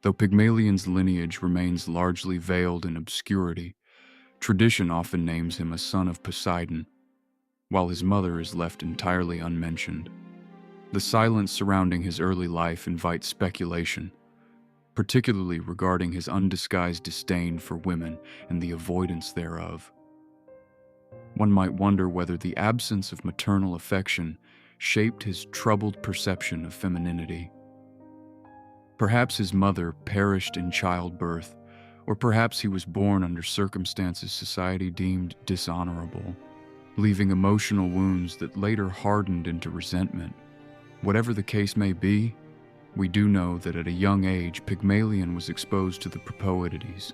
Though Pygmalion's lineage remains largely veiled in obscurity, tradition often names him a son of Poseidon, while his mother is left entirely unmentioned. The silence surrounding his early life invites speculation, particularly regarding his undisguised disdain for women and the avoidance thereof. One might wonder whether the absence of maternal affection shaped his troubled perception of femininity. Perhaps his mother perished in childbirth, or perhaps he was born under circumstances society deemed dishonorable, leaving emotional wounds that later hardened into resentment. Whatever the case may be, we do know that at a young age, Pygmalion was exposed to the Propoidides,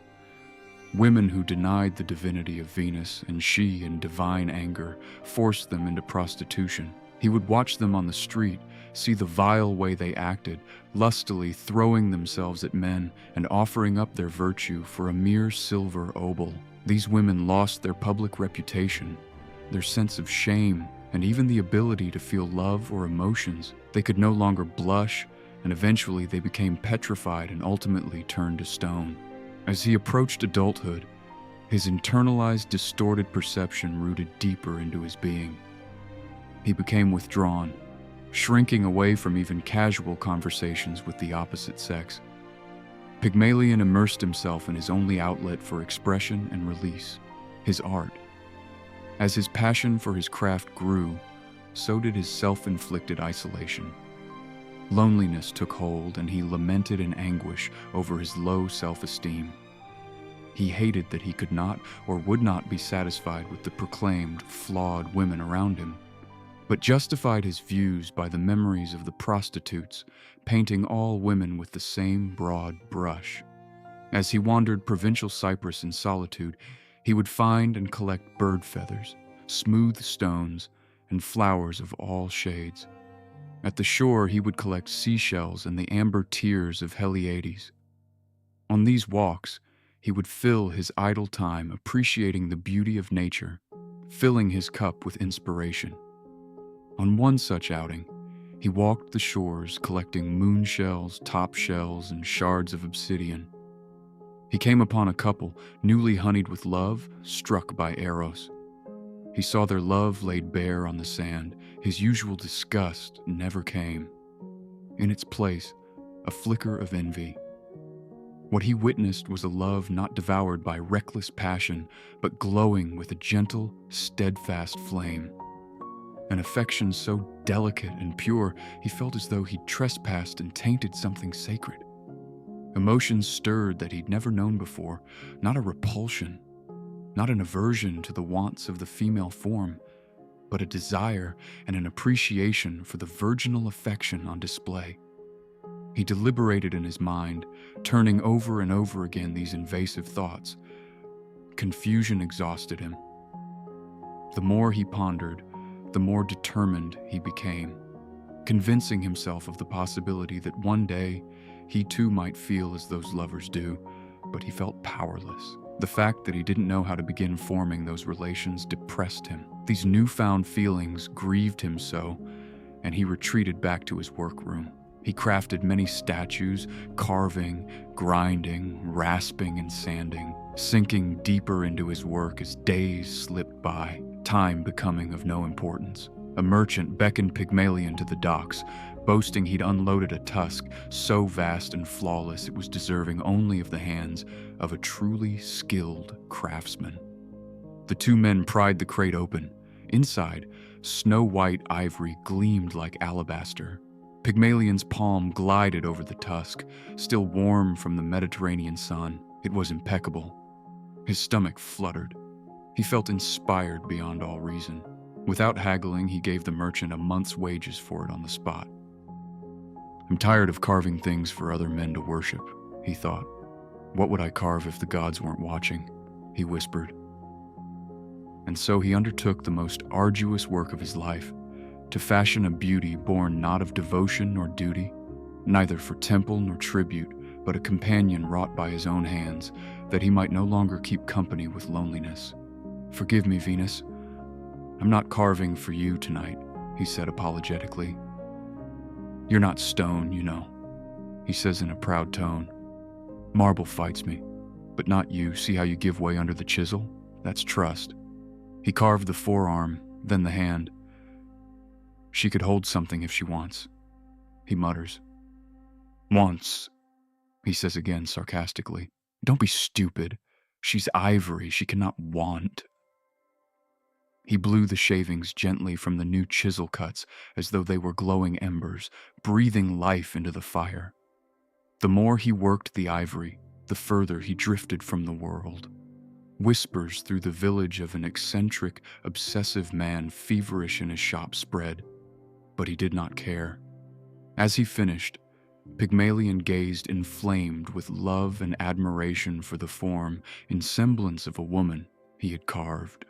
women who denied the divinity of Venus, and she, in divine anger, forced them into prostitution. He would watch them on the street, see the vile way they acted, lustily throwing themselves at men and offering up their virtue for a mere silver obol. These women lost their public reputation, their sense of shame, and even the ability to feel love or emotions. They could no longer blush, and eventually they became petrified and ultimately turned to stone. As he approached adulthood, his internalized, distorted perception rooted deeper into his being. He became withdrawn, shrinking away from even casual conversations with the opposite sex. Pygmalion immersed himself in his only outlet for expression and release, his art. As his passion for his craft grew, so did his self-inflicted isolation. Loneliness took hold, and he lamented in anguish over his low self-esteem. He hated that he could not or would not be satisfied with the proclaimed flawed women around him, but justified his views by the memories of the prostitutes, painting all women with the same broad brush. As he wandered provincial Cyprus in solitude, he would find and collect bird feathers, smooth stones, and flowers of all shades. At the shore, he would collect seashells and the amber tears of Heliades. On these walks, he would fill his idle time appreciating the beauty of nature, filling his cup with inspiration. On one such outing, he walked the shores collecting moonshells, top shells, and shards of obsidian. He came upon a couple, newly honeyed with love, struck by Eros. He saw their love laid bare on the sand. His usual disgust never came. In its place, a flicker of envy. What he witnessed was a love not devoured by reckless passion, but glowing with a gentle, steadfast flame. An affection so delicate and pure, he felt as though he'd trespassed and tainted something sacred. Emotions stirred that he'd never known before, not a repulsion, not an aversion to the wants of the female form, but a desire and an appreciation for the virginal affection on display. He deliberated in his mind, turning over and over again these invasive thoughts. Confusion exhausted him. The more he pondered, the more determined he became, convincing himself of the possibility that one day he too might feel as those lovers do, but he felt powerless. The fact that he didn't know how to begin forming those relations depressed him. These newfound feelings grieved him so, and he retreated back to his workroom. He crafted many statues, carving, grinding, rasping, and sanding, sinking deeper into his work as days slipped by, time becoming of no importance. A merchant beckoned Pygmalion to the docks, boasting he'd unloaded a tusk so vast and flawless it was deserving only of the hands of a truly skilled craftsman. The two men pried the crate open. Inside, snow-white ivory gleamed like alabaster. Pygmalion's palm glided over the tusk, still warm from the Mediterranean sun. It was impeccable. His stomach fluttered. He felt inspired beyond all reason. Without haggling, he gave the merchant a month's wages for it on the spot. "I'm tired of carving things for other men to worship," he thought. "What would I carve if the gods weren't watching?" he whispered. And so he undertook the most arduous work of his life, to fashion a beauty born not of devotion nor duty, neither for temple nor tribute, but a companion wrought by his own hands, that he might no longer keep company with loneliness. "Forgive me, Venus. I'm not carving for you tonight," he said apologetically. "You're not stone, you know," he says in a proud tone. Marble fights me, but not you. See how you give way under the chisel? That's trust. He carved the forearm, then the hand. She could hold something if she wants, he mutters. Wants, he says again sarcastically. Don't be stupid. She's ivory. She cannot want. He blew the shavings gently from the new chisel cuts as though they were glowing embers, breathing life into the fire. The more he worked the ivory, the further he drifted from the world. Whispers through the village of an eccentric, obsessive man feverish in his shop spread, but he did not care. As he finished, Pygmalion gazed inflamed with love and admiration for the form, in semblance of a woman, he had carved.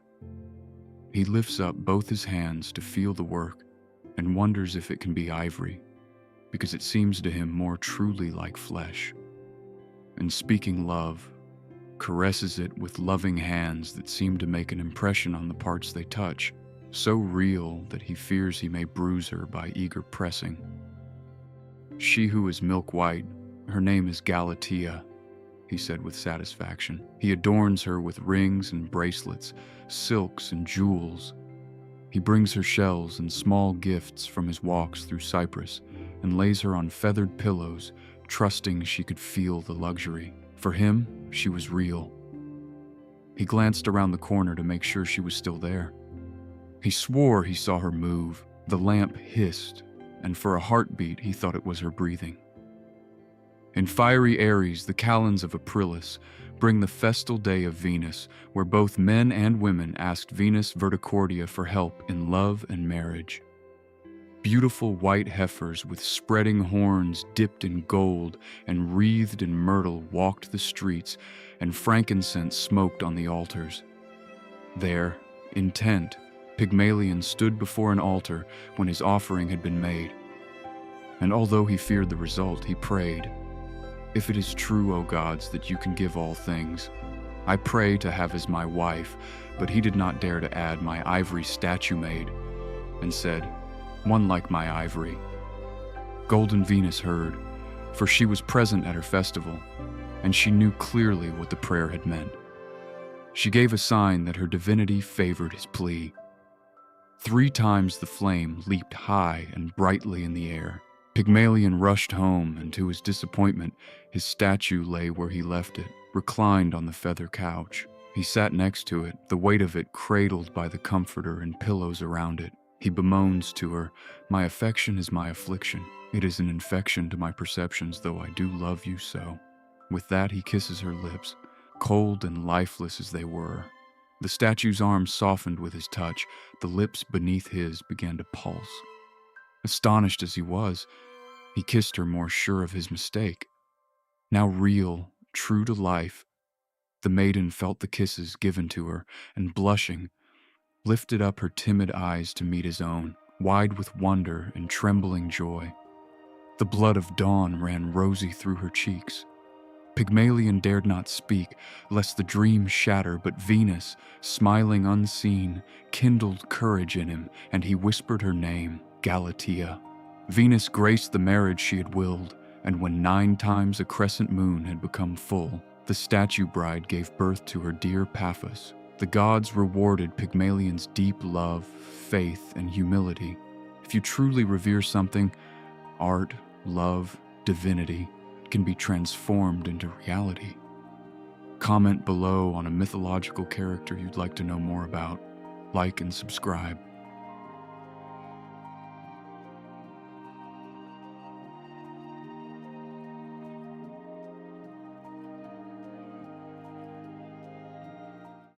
He lifts up both his hands to feel the work and wonders if it can be ivory, because it seems to him more truly like flesh. And speaking love, caresses it with loving hands that seem to make an impression on the parts they touch, so real that he fears he may bruise her by eager pressing. She who is milk white, her name is Galatea, he said with satisfaction. He adorns her with rings and bracelets, silks and jewels. He brings her shells and small gifts from his walks through Cyprus and lays her on feathered pillows, trusting she could feel the luxury. For him, she was real. He glanced around the corner to make sure she was still there. He swore he saw her move. The lamp hissed, and for a heartbeat he thought it was her breathing. In fiery Aries, the calends of Aprilis bring the festal day of Venus, where both men and women asked Venus Verticordia for help in love and marriage. Beautiful white heifers with spreading horns dipped in gold and wreathed in myrtle walked the streets, and frankincense smoked on the altars. There, intent, Pygmalion stood before an altar when his offering had been made. And although he feared the result, he prayed, "If it is true, O gods, that you can give all things, I pray to have as my wife," but he did not dare to add "my ivory statue made," and said, "One like my ivory." Golden Venus heard, for she was present at her festival, and she knew clearly what the prayer had meant. She gave a sign that her divinity favored his plea. 3 times the flame leaped high and brightly in the air. Pygmalion rushed home, and to his disappointment, his statue lay where he left it, reclined on the feather couch. He sat next to it, the weight of it cradled by the comforter and pillows around it. He bemoans to her, "My affection is my affliction. It is an infection to my perceptions, though I do love you so." With that, he kisses her lips, cold and lifeless as they were. The statue's arm softened with his touch. The lips beneath his began to pulse. Astonished as he was, he kissed her more sure of his mistake. Now real, true to life, the maiden felt the kisses given to her, and blushing, lifted up her timid eyes to meet his own, wide with wonder and trembling joy. The blood of dawn ran rosy through her cheeks. Pygmalion dared not speak, lest the dream shatter, but Venus, smiling unseen, kindled courage in him, and he whispered her name, Galatea. Venus graced the marriage she had willed, and when 9 times a crescent moon had become full, the statue bride gave birth to her dear Paphos. The gods rewarded Pygmalion's deep love, faith, and humility. If you truly revere something, art, love, divinity, can be transformed into reality. Comment below on a mythological character you'd like to know more about. Like and subscribe.